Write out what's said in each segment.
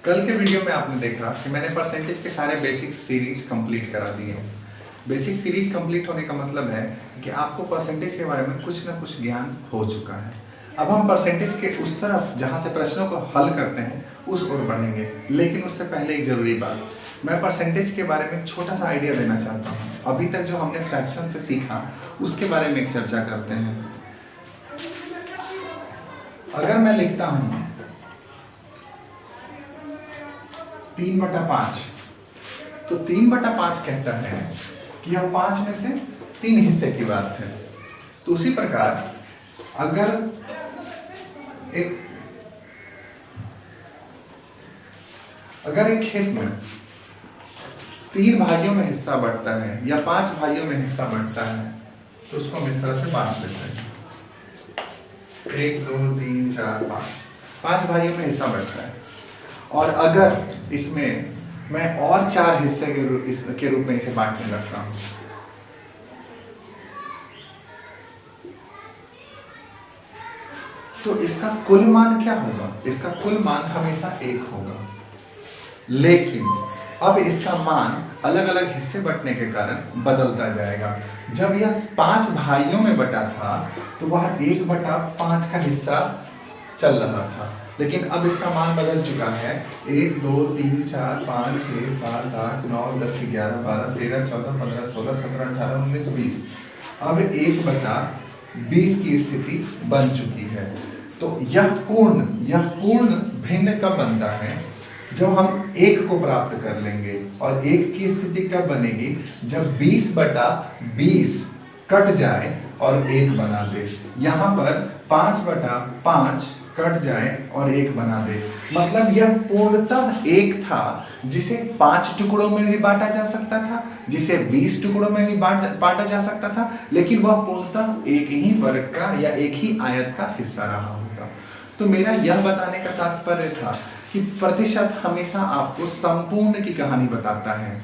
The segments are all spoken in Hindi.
कल के वीडियो में आपने देखा कि मैंने परसेंटेज के सारे बेसिक सीरीज कंप्लीट करा दिए हैं। बेसिक सीरीज कंप्लीट होने का मतलब है कि आपको परसेंटेज के बारे में कुछ ना कुछ ज्ञान हो चुका है। अब हम परसेंटेज के उस तरफ जहां से प्रश्नों को हल करते हैं उस ओर बढ़ेंगे, लेकिन उससे पहले एक जरूरी बात, मैं परसेंटेज के बारे में छोटा सा आइडिया देना चाहता हूँ। अभी तक जो हमने फ्रैक्शन से सीखा उसके बारे में एक चर्चा करते हैं। अगर मैं लिखता हूं 3/5, तो 3/5 कहता है कि यह 5 में से 3 हिस्से की बात है। तो उसी प्रकार अगर एक खेत में 3 भाइयों में हिस्सा बढ़ता है या 5 भाइयों में हिस्सा बढ़ता है, तो उसको हम इस तरह से बांट लेते हैं। 1 2 3 4 5 भाइयों में हिस्सा बढ़ता है। और अगर इसमें मैं और 4 हिस्से के रूप में इसे बांटने लगता हूं, तो इसका कुल मान क्या होगा? इसका कुल मान हमेशा 1 होगा, लेकिन अब इसका मान अलग अलग हिस्से बंटने के कारण बदलता जाएगा। जब यह 5 भाइयों में बटा था तो वह 1/5 का हिस्सा चल रहा था, लेकिन अब इसका मान बदल चुका है। 1 2 3 4 5 6 7 8 9 10 11 12 13 14 15 16 17 18 19 20। अब 1/20 की स्थिति बन चुकी है। तो यह पूर्ण भिन्न कब बनता है? जब हम 1 को प्राप्त कर लेंगे। और 1 की स्थिति कब बनेगी? जब 20/20 कट जाए और 1 बना दे। यहाँ पर 5/5 कट जाए और 1 बना दे। मतलब यह पूर्णतः 1 था, जिसे 5 टुकड़ों में भी बांटा जा सकता था, जिसे 20 टुकड़ों में भी बांटा जा सकता था, लेकिन वह पूर्णतः एक ही वर्ग का या एक ही आयत का हिस्सा रहा होगा। तो मेरा यह बताने का तात्पर्य था कि प्रतिशत हमेशा आपको संपूर्ण की कहानी बताता है।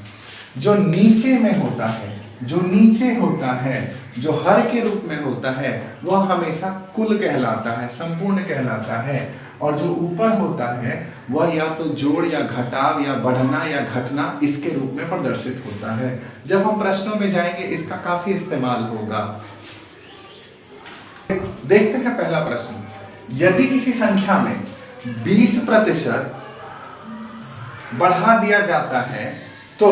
जो नीचे में होता है, जो नीचे होता है, जो हर के रूप में होता है, वह हमेशा कुल कहलाता है, संपूर्ण कहलाता है। और जो ऊपर होता है वह या तो जोड़ या घटाव या बढ़ना या घटना इसके रूप में प्रदर्शित होता है। जब हम प्रश्नों में जाएंगे इसका काफी इस्तेमाल होगा। देखते हैं पहला प्रश्न। यदि किसी संख्या में 20% बढ़ा दिया जाता है तो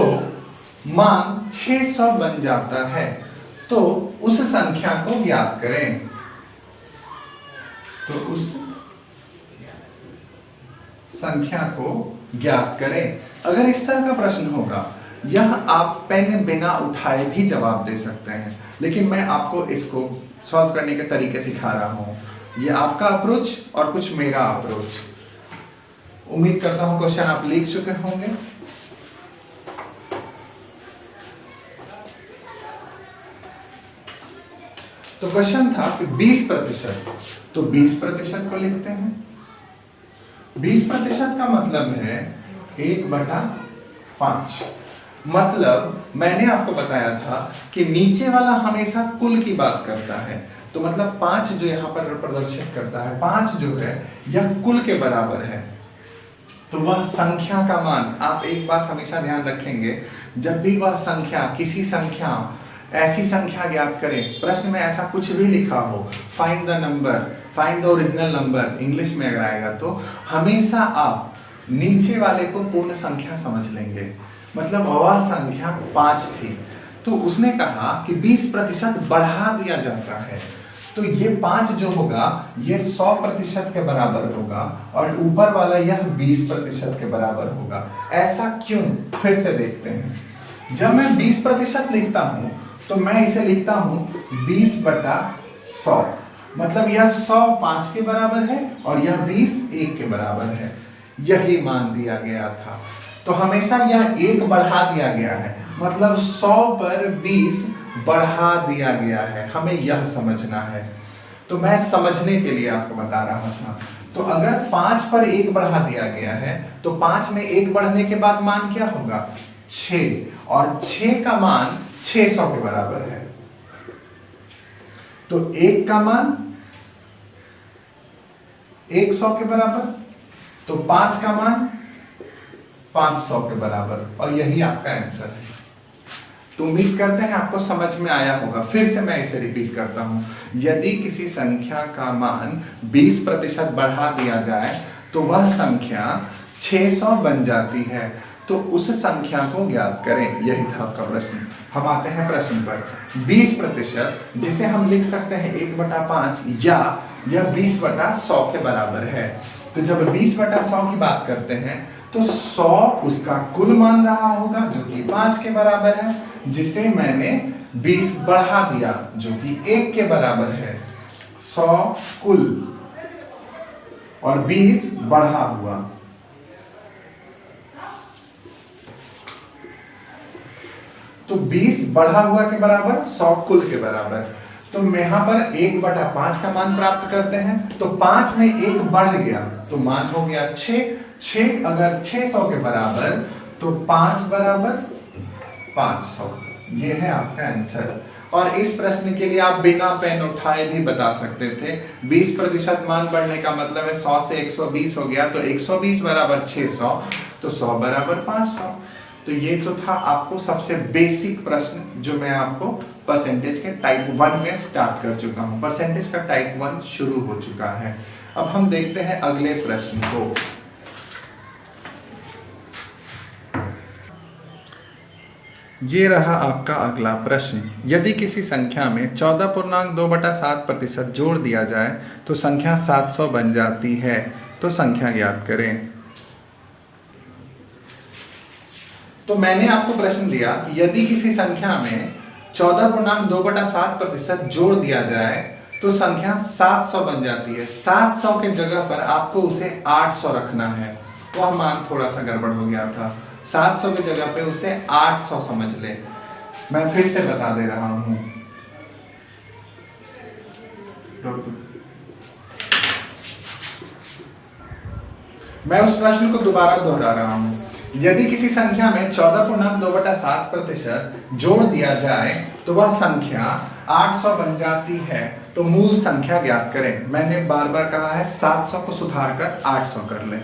मान 600 बन जाता है, तो उस संख्या को ज्ञात करें। तो उस संख्या को ज्ञात करें। अगर इस तरह का प्रश्न होगा, यह आप पेन बिना उठाए भी जवाब दे सकते हैं, लेकिन मैं आपको इसको सॉल्व करने के तरीके सिखा रहा हूं। ये आपका अप्रोच और कुछ मेरा अप्रोच। उम्मीद करता हूं क्वेश्चन आप लिख चुके होंगे। तो क्वेश्चन था कि 20%, तो 20% को लिखते हैं। 20% का मतलब है 1/5। मतलब मैंने आपको बताया था कि नीचे वाला हमेशा कुल की बात करता है, तो मतलब 5 जो यहां पर प्रदर्शित करता है, 5 जो है यह कुल के बराबर है। तो वह संख्या का मान, आप एक बात हमेशा ध्यान रखेंगे, जब भी वह संख्या, किसी संख्या, ऐसी संख्या ज्ञात करें, प्रश्न में ऐसा कुछ भी लिखा हो, find the number, find the original number, English में अगर आएगा, तो हमेशा आप नीचे वाले को पूर्ण संख्या समझ लेंगे। मतलब वह संख्या 5 थी, तो उसने कहा कि 20% बढ़ा दिया जाता है, तो ये 5 जो होगा ये 100% के बराबर होगा, और ऊपर वाला यह 20% के बराबर होगा। ऐसा क्यों? फिर से देखते हैं। जब मैं 20% लिखता हूं तो मैं इसे लिखता हूं 20/100। मतलब यह 100 5 के बराबर है और यह 20 1 के बराबर है। यही मान दिया गया था। तो हमेशा यह 1 बढ़ा दिया गया है, मतलब 100 पर 20 बढ़ा दिया गया है। हमें यह समझना है, तो मैं समझने के लिए आपको बता रहा था। तो अगर 5 पर 1 बढ़ा दिया गया है, तो 5 में 1 बढ़ने के बाद मान क्या होगा? 6, और 6 का मान 600 के बराबर है। तो 1 का मान 100 के बराबर, तो 5 का मान 500 के बराबर, और यही आपका आंसर है। तो उम्मीद करते हैं आपको समझ में आया होगा। फिर से मैं इसे रिपीट करता हूं, यदि किसी संख्या का मान 20% बढ़ा दिया जाए तो वह संख्या 600 बन जाती है, तो उस संख्या को ज्ञात करें। यही था आपका प्रश्न। हम आते हैं प्रश्न पर। 20% जिसे हम लिख सकते हैं 1/5 या यह 20/100 के बराबर है। तो जब 20/100 की बात करते हैं तो 100 उसका कुल मान रहा होगा जो कि 5 के बराबर है, जिसे मैंने 20 बढ़ा दिया जो कि 1 के बराबर है। 100 कुल और 20 बढ़ा हुआ। तो 20 बढ़ा हुआ के बराबर 100 कुल के बराबर। तो यहां पर 1/5 का मान प्राप्त करते हैं, तो 5 में 1 बढ़ गया तो मान हो गया 6। 6 अगर 600 के बराबर तो 5 बराबर 500। ये है आपका आंसर। और इस प्रश्न के लिए आप बिना पेन उठाए भी बता सकते थे। 20% मान बढ़ने का मतलब है 100 से 120 हो गया, तो 120 बराबर 600, तो 100 बराबर 500। तो ये तो था आपको सबसे बेसिक प्रश्न जो मैं आपको परसेंटेज के टाइप 1 में स्टार्ट कर चुका हूं। परसेंटेज का टाइप 1 शुरू हो चुका है। अब हम देखते हैं अगले प्रश्न को। ये रहा आपका अगला प्रश्न। यदि किसी संख्या में 14.2/7% जोड़ दिया जाए तो संख्या 700 बन जाती है, तो संख्या ज्ञात करें। तो मैंने आपको प्रश्न दिया कि यदि किसी संख्या में 14.2/7% जोड़ दिया जाए तो संख्या 700 बन जाती है। 700 के जगह पर आपको उसे 800 रखना है। वह मान थोड़ा सा गड़बड़ हो गया था। 700 की जगह पे उसे 800 समझ ले। मैं फिर से बता दे रहा हूं। मैं उस प्रश्न को दोबारा दोहरा रहा हूं। यदि किसी संख्या में 14.2/7% जोड़ दिया जाए तो वह संख्या 800 बन जाती है, तो मूल संख्या ज्ञात करें। मैंने बार बार कहा है 700 को सुधार कर 800 कर ले।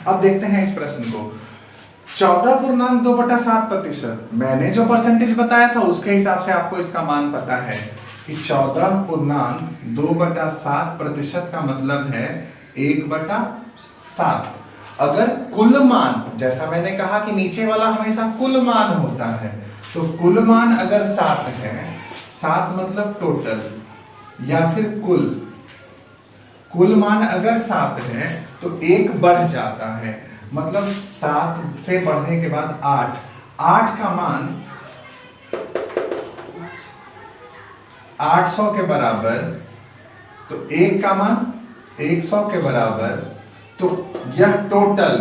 अब देखते हैं इस प्रश्न को। 14.2/7%, मैंने जो परसेंटेज बताया था उसके हिसाब से आपको इसका मान पता है कि 14.2/7% का मतलब है 1/7। अगर कुल मान, जैसा मैंने कहा कि नीचे वाला हमेशा कुल मान होता है, तो कुल मान अगर 7 है, 7 मतलब टोटल या फिर कुल मान अगर 7 है तो 1 बढ़ जाता है, मतलब 7 से बढ़ने के बाद 8 का मान 800 के बराबर, तो 1 का मान 100 के बराबर, तो यह टोटल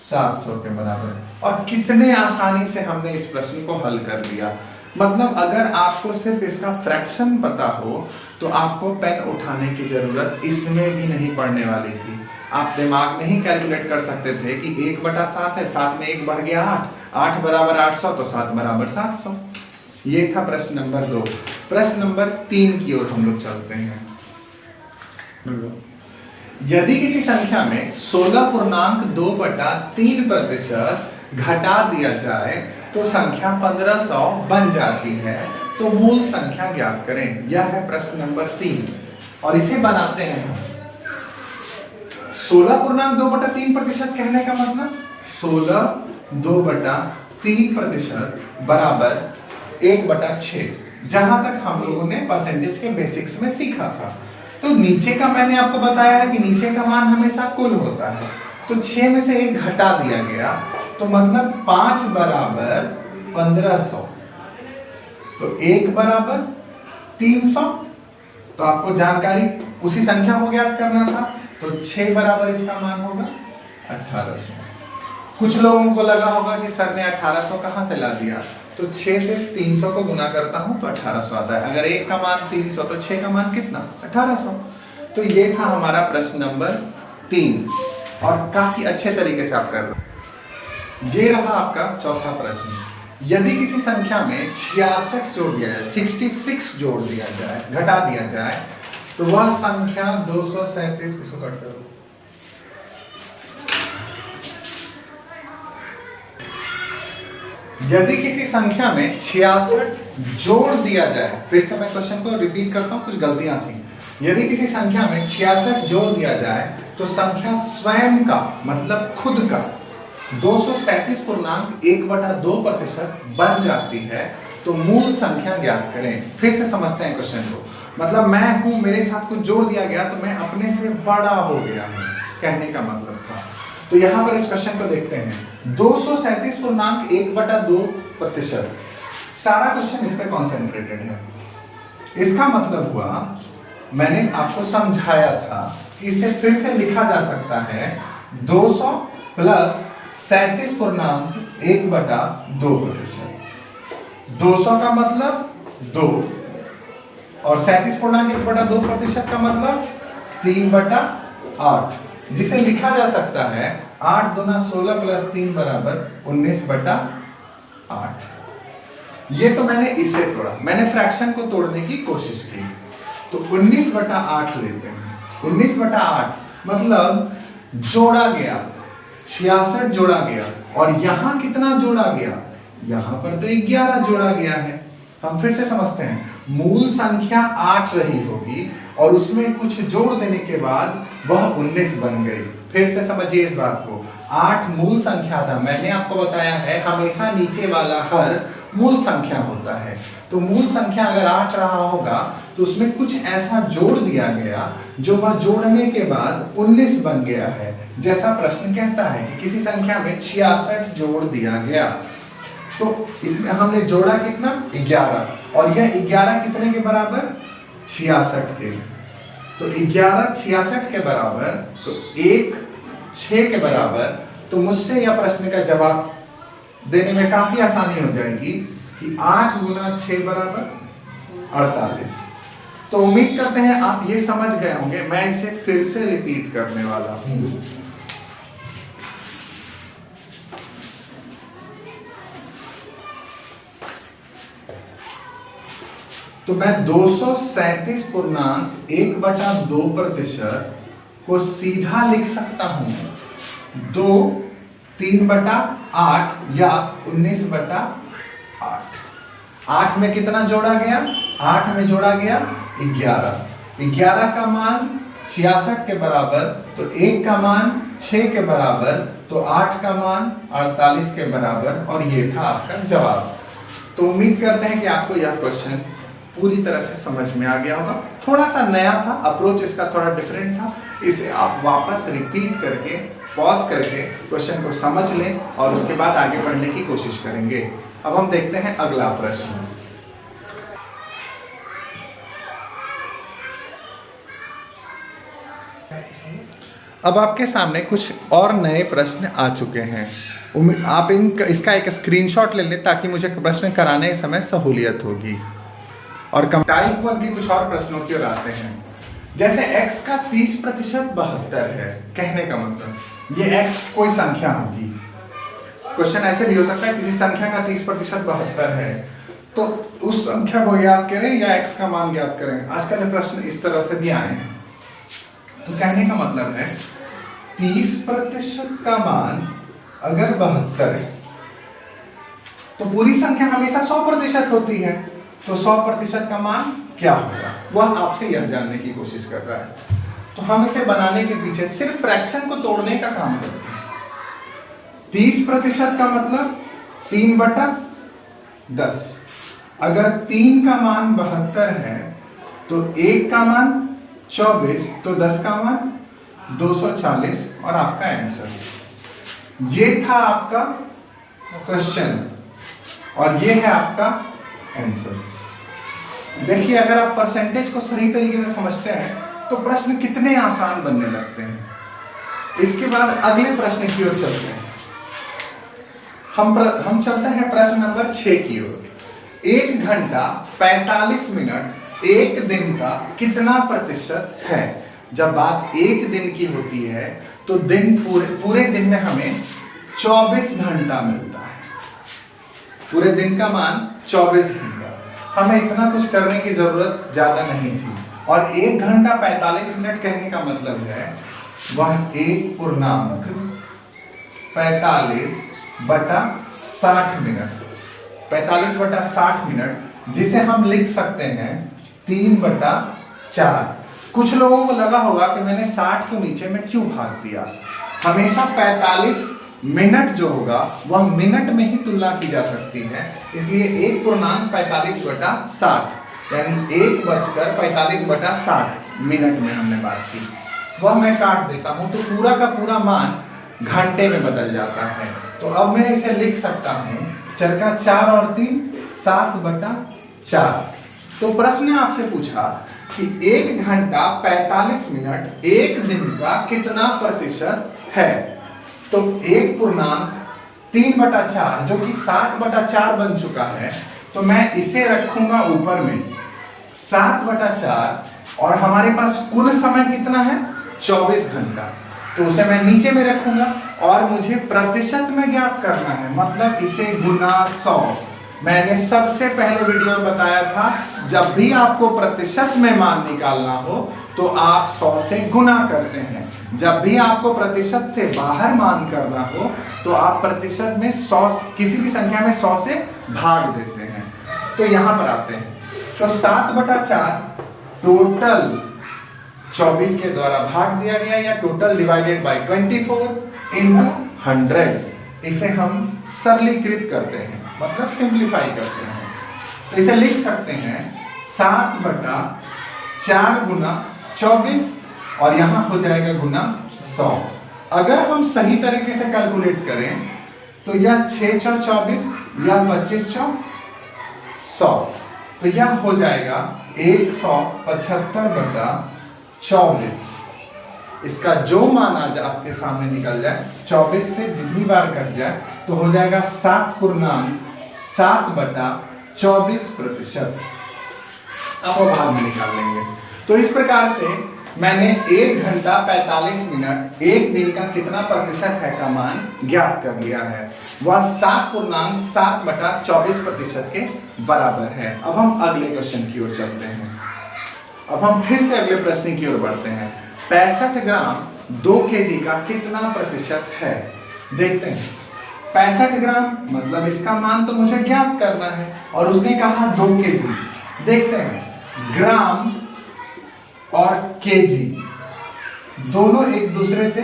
700 के बराबर। और कितने आसानी से हमने इस प्रश्न को हल कर लिया। मतलब अगर आपको सिर्फ इसका फ्रैक्शन पता हो तो आपको पेन उठाने की जरूरत इसमें भी नहीं पड़ने वाली थी। आप दिमाग में ही कैलकुलेट कर सकते थे कि 1/7 है, 7 में 1 बढ़ गया 8 बराबर 800, तो 7 बराबर 700। ये था प्रश्न नंबर 2। प्रश्न नंबर 3 की ओर हम लोग चलते हैं। यदि किसी संख्या में 16.2/3% घटा दिया जाए तो संख्या 1500 बन जाती है, तो मूल संख्या ज्ञात करें। यह है प्रश्न नंबर 3 और इसे बनाते हैं। 16.2/3% कहने का मतलब 16.2/3% बराबर 1/6, जहां तक हम लोगों ने परसेंटेज के बेसिक्स में सीखा था। तो नीचे का मैंने आपको बताया है कि नीचे का मान हमेशा कुल होता है, तो 6 में से 1 घटा दिया गया, तो मतलब 5 बराबर 1500, तो 1 बराबर 300। तो आपको जानकारी उसी संख्या को ज्ञात करना था, तो 6 बराबर इसका मान होगा 1800। कुछ लोगों को लगा होगा कि सर ने 1800 कहां से ला दिया, तो 6 से 300 को गुना करता हूं तो 1800 आता है। अगर 1 का मान 300 तो 6 का मान कितना, 1800। तो ये था हमारा प्रश्न नंबर 3 और काफी अच्छे तरीके से आप कर रहे हैं। ये रहा आपका चौथा प्रश्न। यदि किसी संख्या में 66 जोड़ दिया जाए, 66 जोड़ दिया जाए, घटा दिया जाए, तो वह संख्या 237, किसको कट करो, यदि किसी संख्या में 66 जोड़ दिया जाए, फिर से मैं क्वेश्चन को रिपीट करता हूं, कुछ गलतियां थी। यदि किसी संख्या में 66 जोड़ दिया जाए तो संख्या स्वयं का मतलब खुद का 237.1/2% बन जाती है। तो मूल संख्या ज्ञात करें। फिर से समझते हैं क्वेश्चन को। मतलब मैं हूं, मेरे साथ कुछ जोड़ दिया गया तो मैं अपने से बड़ा हो गया हूं, कहने का मतलब था। तो यहां पर इस क्वेश्चन को देखते हैं। 237.1/2%। सारा क्वेश्चन इस पर कॉन्सेंट्रेटेड है। इसका मतलब हुआ, मैंने आपको समझाया था कि इसे फिर से लिखा जा सकता है 200 प्लस 37.1/2%। 200 का मतलब 2 और 37.1/2% का मतलब 3/8, जिसे लिखा जा सकता है 8 दूना 16 प्लस 3 बराबर 19/8। ये तो मैंने इसे तोड़ा, मैंने फ्रैक्शन को तोड़ने की कोशिश की। तो 19/8 लेते हैं। 19/8 मतलब जोड़ा गया 66 जोड़ा गया, और यहां कितना जोड़ा गया? यहां पर तो 11 जोड़ा गया है। हम फिर से समझते हैं, मूल संख्या 8 रही होगी और उसमें कुछ जोड़ देने के बाद वह 19 बन गई। फिर से समझिए इस बात को। 8 मूल संख्या था, मैंने आपको बताया है हमेशा नीचे वाला हर मूल संख्या होता है। तो मूल संख्या अगर 8 रहा होगा तो उसमें कुछ ऐसा जोड़ दिया गया जो वह जोड़ने के बाद 19 बन गया है। जैसा प्रश्न कहता है कि किसी संख्या में 66 जोड़ दिया गया, तो इसमें हमने जोड़ा कितना? 11, और यह 11 कितने के बराबर? 66 के। तो 11 66 के बराबर, तो 1 6 के बराबर। तो मुझसे यह प्रश्न का जवाब देने में काफी आसानी हो जाएगी कि 8 गुना 6 बराबर 48। तो उम्मीद करते हैं आप ये समझ गए होंगे। मैं इसे फिर से रिपीट करने वाला हूं। तो मैं 237.1/2% को सीधा लिख सकता हूं 2 3/8 या 19/8। 8 में कितना जोड़ा गया? 8 में जोड़ा गया 11। 11 का मान 66 के बराबर, तो 1 का मान 6 के बराबर, तो 8 का मान 48 के बराबर, और ये था आपका जवाब। तो उम्मीद करते हैं कि आपको यह क्वेश्चन पूरी तरह से समझ में आ गया होगा। थोड़ा सा नया था, अप्रोच इसका थोड़ा डिफरेंट था। इसे आप वापस रिपीट करके, पॉज करके क्वेश्चन को समझ लें और उसके बाद आगे बढ़ने की कोशिश करेंगे। अब हम देखते हैं अगला प्रश्न। अब आपके सामने कुछ और नए प्रश्न आ चुके हैं। आप इसका एक स्क्रीनशॉट ले लें ताकि मुझे प्रश्न कराने समय सहूलियत होगी। और टाइप 1 के कुछ और प्रश्नों की ओर आते हैं। जैसे x का 30% 72 है, कहने का मतलब ये x कोई संख्या होगी। क्वेश्चन ऐसे भी हो सकता है किसी संख्या का 30% 72 है, तो उस संख्या को ज्ञात करें या x का मान ज्ञात करें। आजकल प्रश्न इस तरह से भी आए हैं। तो कहने का मतलब है 30% का मान अगर 72 है तो पूरी संख्या हमेशा 100% होती है। तो 100% का मान क्या होगा, वह आपसे यह जानने की कोशिश कर रहा है। तो हम इसे बनाने के पीछे सिर्फ फ्रैक्शन को तोड़ने का काम करते हैं। 30% का मतलब 3/10। अगर 3 का मान 72 है तो 1 का मान 24, तो 10 का मान 240, और आपका आंसर। ये था आपका क्वेश्चन और ये है आपका आंसर। देखिए, अगर आप परसेंटेज को सही तरीके से समझते हैं तो प्रश्न कितने आसान बनने लगते हैं। इसके बाद अगले प्रश्न की ओर चलते हैं। हम चलते हैं प्रश्न नंबर 6 की ओर। 1 घंटा 45 मिनट एक दिन का कितना प्रतिशत है? जब बात एक दिन की होती है तो दिन पूरे दिन में हमें 24 घंटा मिलता है। पूरे दिन का मान 24 घंटा। हमें इतना कुछ करने की जरूरत ज्यादा नहीं थी। और 1 घंटा 45 मिनट कहने का मतलब है वह 1.45/60 मिनट। 45/60 मिनट, जिसे हम लिख सकते हैं 3/4। कुछ लोगों को लगा होगा कि मैंने 60 को नीचे में क्यों भाग दिया। हमेशा 45 मिनट जो होगा वह मिनट में ही तुलना की जा सकती है, इसलिए 1/45/60 यानी 1:45/60 मिनट में हमने बात की, वह मैं काट देता हूं तो पूरा का पूरा मान घंटे में बदल जाता है। तो अब मैं इसे लिख सकता हूं चरका 4 और 3 7/4। तो प्रश्न ने आपसे पूछा कि 1 घंटा 45 मिनट एक दिन का कितना प्रतिशत है। तो 1/3/4 जो कि 7/4 बन चुका है, तो मैं इसे रखूंगा ऊपर में 7/4 और हमारे पास कुल समय कितना है 24 घंटा, तो उसे मैं नीचे में रखूंगा और मुझे प्रतिशत में ज्ञात करना है, मतलब इसे गुना 100। मैंने सबसे पहले वीडियो में बताया था जब भी आपको प्रतिशत में मान निकालना हो तो आप 100 से गुना करते हैं, जब भी आपको प्रतिशत से बाहर मान करना हो तो आप प्रतिशत में 100 किसी भी संख्या में 100 से भाग देते हैं। तो यहां पर आते हैं तो 7/4 टोटल 24 के द्वारा भाग दिया गया या टोटल डिवाइडेड बाय 24 इंटू 100। इसे हम सरलीकृत करते हैं, मतलब सिंप्लीफाई करते हैं। तो इसे लिख सकते हैं 7/4 गुना 24 और यहां हो जाएगा गुना 100। अगर हम सही तरीके से कैलकुलेट करें तो यह 6 × 24 या 25 × 100, तो यह हो जाएगा 175/24। इसका जो मान आज आपके सामने निकल जाए 24 से जितनी बार कट जाए तो हो जाएगा 7/24%। अब वो भाग में निकाल लेंगे। तो इस प्रकार से मैंने 1 घंटा 45 मिनट एक दिन का कितना प्रतिशत है का मान ज्ञात कर लिया है, वह 7/24% के बराबर है। अब हम अगले क्वेश्चन की ओर चलते हैं। अब हम फिर से अगले प्रश्न की ओर बढ़ते हैं। 65 ग्राम 2 kg का कितना प्रतिशत है, देखते हैं। 65 ग्राम मतलब इसका मान तो मुझे ज्ञात करना है और उसने कहा 2 kg। देखते हैं ग्राम और केजी दोनों एक दूसरे से,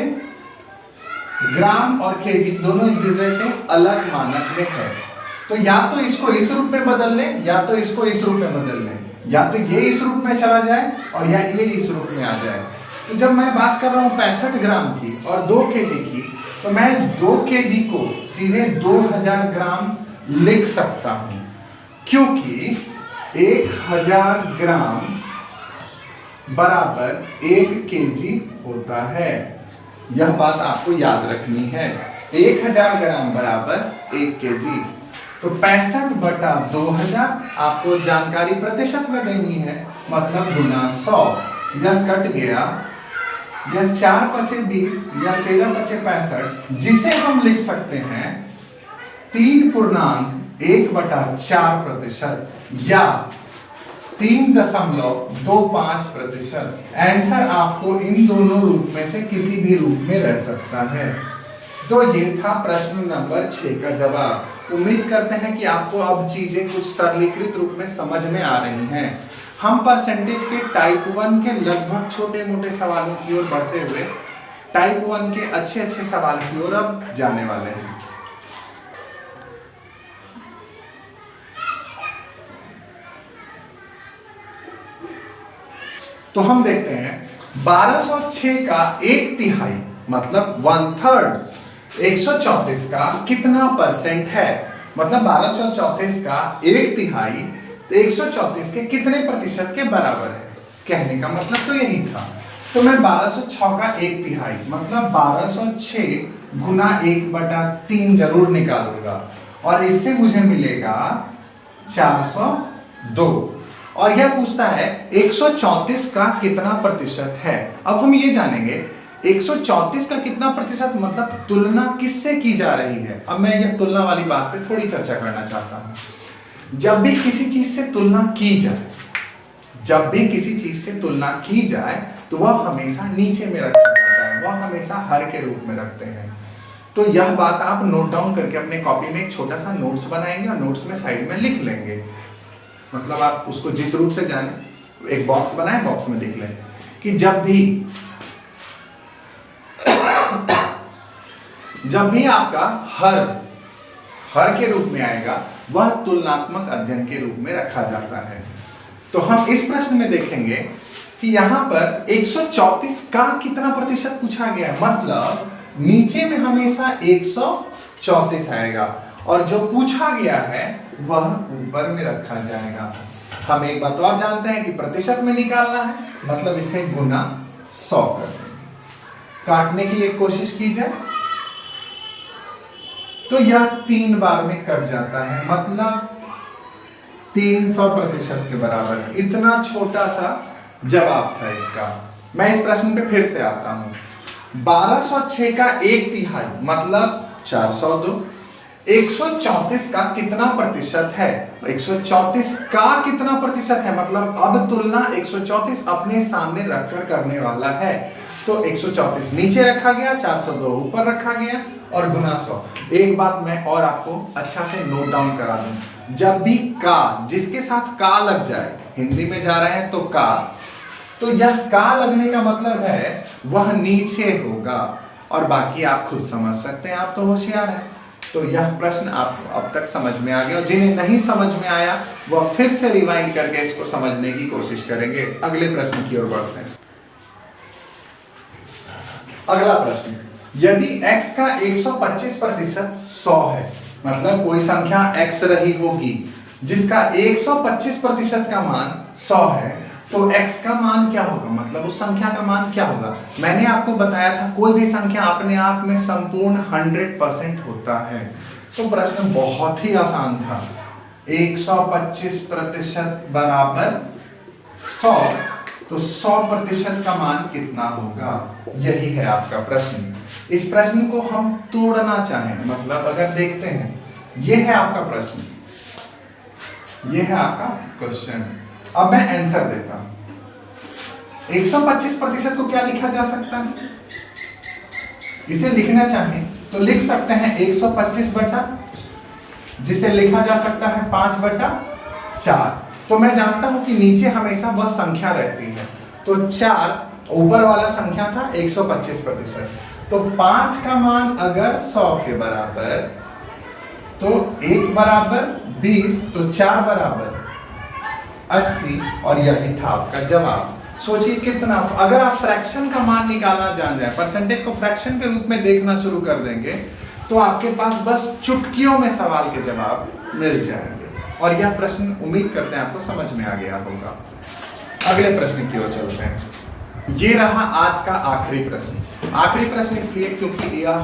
ग्राम और केजी दोनों एक दूसरे से अलग मानक में है, तो या तो इसको इस रूप में बदल लें या तो इसको इस रूप में बदल लें, या तो ये इस रूप में चला जाए और या ये इस रूप में आ जाए। तो जब मैं बात कर रहा हूं 65 ग्राम की और 2 kg की, तो मैं 2 kg को सीधे 2000 ग्राम लिख सकता हूं, क्योंकि 1000 ग्राम बराबर 1 kg होता है। यह बात आपको याद रखनी है, 1000 ग्राम बराबर 1 kg। तो 65/2000 आपको जानकारी प्रतिशत में देनी है, मतलब गुना 100। यह कट गया, यह 4×5 या 13×65, जिसे हम लिख सकते हैं 3.1/4% या 3.25%। आंसर आपको इन दोनों रूप में से किसी भी रूप में रह सकता है। तो ये था प्रश्न नंबर 6 का जवाब। उम्मीद करते हैं कि आपको अब चीजें कुछ सरलीकृत रूप में समझ में आ रही हैं। हम परसेंटेज के टाइप 1 के लगभग छोटे मोटे सवालों की ओर बढ़ते हुए टाइप 1 के अच्छे अच्छे सवाल की ओर अब जाने वाले हैं। तो हम देखते हैं 1206 का 1/3 मतलब 1/3 134 का कितना परसेंट है, मतलब 1234 का 1/3 134 के कितने प्रतिशत के बराबर है। कहने का मतलब तो यही था। तो मैं 1206 का 1/3 मतलब 1206 गुना 1/3 जरूर निकालूंगा और इससे मुझे मिलेगा 402। और यह पूछता है 134 का कितना प्रतिशत है। अब हम ये जानेंगे 134 का कितना प्रतिशत मतलब तुलना किससे की जा रही है। अब मैं ये तुलना वाली बात पे थोड़ी चर्चा करना चाहता हूं। जब भी किसी चीज से तुलना की जाए, जब भी किसी चीज से तुलना की जाए तो वह हमेशा नीचे में रखा जाता है, वह हमेशा हर के रूप में रखते हैं। तो तो यह बात आप नोट डाउन करके अपने कॉपी में एक छोटा सा नोट्स बनाएंगे और नोट्स में साइड में लिख लेंगे। मतलब आप उसको जिस रूप से जाने, एक बॉक्स बनाए, बॉक्स में लिख लें कि जब भी आपका हर के रूप में आएगा वह तुलनात्मक अध्ययन के रूप में रखा जाता है। तो हम इस प्रश्न में देखेंगे कि यहां पर 134 का कितना प्रतिशत पूछा गया है। मतलब नीचे में हमेशा 134 आएगा और जो पूछा गया है वह ऊपर में रखा जाएगा। हम एक बात और जानते हैं कि प्रतिशत में निकालना है, मतलब इसे गुना 100 कर देंगे। काटने की एक कोशिश की जाए तो यह 3 बार में कट जाता है, मतलब 300% के बराबर है। इतना छोटा सा जवाब था इसका। मैं इस प्रश्न पे फिर से आता हूं। 1206 का 1/3 मतलब 402। 134 का कितना प्रतिशत है? 134 का कितना प्रतिशत है मतलब अब तुलना 134 अपने सामने रखकर करने वाला है। तो 134 नीचे रखा गया, 402 ऊपर रखा गया और गुना 100। एक बात मैं और आपको अच्छा से नोट डाउन करा दूं, जब भी का जिसके साथ का लग जाए, हिंदी में जा रहे हैं तो का, तो यह का लगने का मतलब है वह नीचे होगा और बाकी आप खुद समझ सकते हैं, आप तो होशियार हैं। तो यह प्रश्न आपको अब तक समझ में आ गया और जिन्हें नहीं समझ में आया वह फिर से रिवाइंड करके इसको समझने की कोशिश करेंगे। अगले प्रश्न की ओर बढ़ते हैं। अगला प्रश्न, यदि x का 125% 100 है, मतलब कोई संख्या x रही होगी जिसका 125% का मान 100 है, तो x का मान क्या होगा, मतलब उस संख्या का मान क्या होगा। मैंने आपको बताया था कोई भी संख्या अपने आप में संपूर्ण 100% होता है। तो प्रश्न बहुत ही आसान था। 125% बराबर 100, तो 100% का मान कितना होगा, यही है आपका प्रश्न। इस प्रश्न को हम तोड़ना चाहें, मतलब अगर देखते हैं, यह है आपका प्रश्न, यह है आपका क्वेश्चन। अब मैं आंसर देता हूं। 125% को क्या लिखा जा सकता है, इसे लिखना चाहें तो लिख सकते हैं 125 बटा, जिसे लिखा जा सकता है 5/4। तो मैं जानता हूं कि नीचे हमेशा वह संख्या रहती है, तो 4 ऊपर वाला संख्या था 125%, तो 5 का मान अगर 100 के बराबर, तो 1 बराबर 20, तो 4 बराबर 80 और यही था आपका जवाब। सोचिए कितना, अगर आप फ्रैक्शन का मान निकालना जान जाए, परसेंटेज को फ्रैक्शन के रूप में देखना शुरू कर देंगे, तो आपके पास बस चुटकियों में सवाल के जवाब मिल जाएंगे। और यह प्रश्न उम्मीद करते हैं आपको समझ में आ गया होगा। अगले प्रश्न की ओर चलते हैं। ये रहा आज का आखिरी प्रश्न। आखिरी प्रश्न इसलिए क्योंकि यह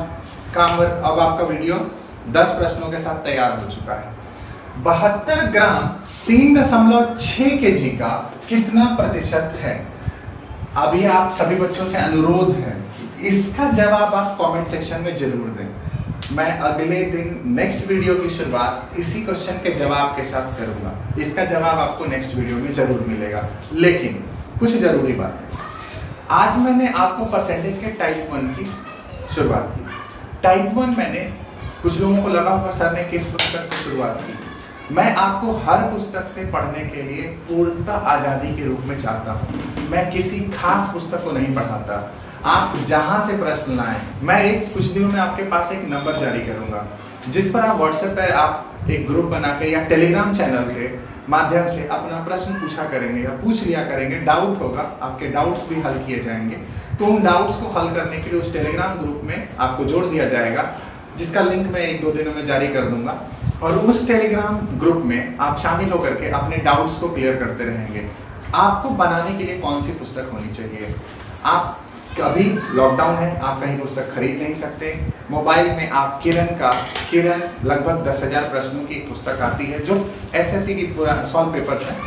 काम अब आपका वीडियो 10 प्रश्नों के साथ तैयार हो चुका है। 72 ग्राम 3.6 kg का कितना प्रतिशत है? अभी आप सभी बच्चों से अनुरोध है, इसका जवाब आप कमेंट सेक्शन में जरूर दें। मैं अगले दिन नेक्स्ट वीडियो की शुरुआत इसी क्वेश्चन के जवाब के साथ करूंगा। इसका जवाब आपको नेक्स्ट वीडियो में जरूर मिलेगा। लेकिन कुछ जरूरी बात है, आज मैंने आपको परसेंटेज के टाइप 1 की शुरुआत की। टाइप 1 मैंने, कुछ लोगों को लगा होगा सर ने किस पुस्तक से शुरुआत की, मैं आपको हर पुस्तक से पढ़ने के लिए पूर्णतः आजादी के रूप में चाहता हूँ। मैं किसी खास पुस्तक को नहीं पढ़ाता, आप जहां से प्रश्न लाएं, मैं एक कुछ दिनों में आपके पास एक नंबर जारी करूंगा जिस पर आप व्हाट्सएप पर आप एक ग्रुप बना के या टेलीग्राम चैनल के माध्यम से अपना प्रश्न पूछा करेंगे या पूछ लिया करेंगे। डाउट होगा, आपके डाउट्स भी हल किए जाएंगे। तो उन डाउट्स को हल करने के लिए उस टेलीग्राम ग्रुप में आपको जोड़ दिया जाएगा, जिसका लिंक मैं 1-2 दिनों में जारी कर दूंगा। और उस टेलीग्राम ग्रुप में आप शामिल होकर के अपने डाउट्स को क्लियर करते रहेंगे। आपको बनाने के लिए कौन सी पुस्तक होनी चाहिए? आप अभी लॉकडाउन है, आप कहीं पुस्तक खरीद नहीं सकते। मोबाइल में आप किरण लगभग 10,000 प्रश्नों की पुस्तक आती है जो एसएससी की सॉल्व पेपर्स हैं,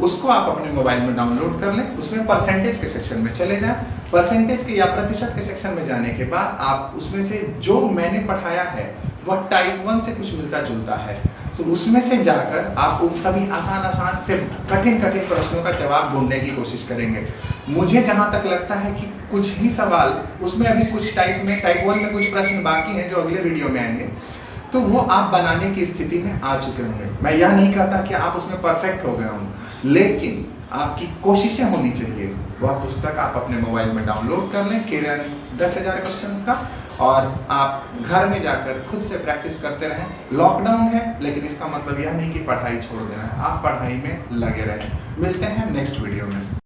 उसको आप अपने मोबाइल में डाउनलोड कर लें। उसमें परसेंटेज के सेक्शन में चले जाएं। परसेंटेज के या प्रतिशत के सेक्शन में जाने के बाद आप उसमें से जो मैंने पढ़ाया है वह टाइप 1 से कुछ मिलता जुलता है, तो उसमें से जाकर आप उन सभी आसान से कठिन प्रश्नों का जवाब ढूंढने की कोशिश करेंगे। मुझे जहां तक लगता है कि कुछ ही सवाल उसमें अभी कुछ टाइप 1 में कुछ प्रश्न बाकी हैं जो अगले वीडियो में आएंगे, तो वो आप बनाने की स्थिति में आ चुके होंगे। मैं यह नहीं कहता कि आप उसमें परफेक्ट हो गए होंगे, लेकिन आपकी कोशिशें होनी चाहिए। वह पुस्तक आप अपने मोबाइल में डाउनलोड कर लें, केरन 10,000 क्वेश्चंस का, और आप घर में जाकर खुद से प्रैक्टिस करते रहें। लॉकडाउन है, लेकिन इसका मतलब यह नहीं कि पढ़ाई छोड़ देना है, आप पढ़ाई में लगे रहें। मिलते हैं नेक्स्ट वीडियो में।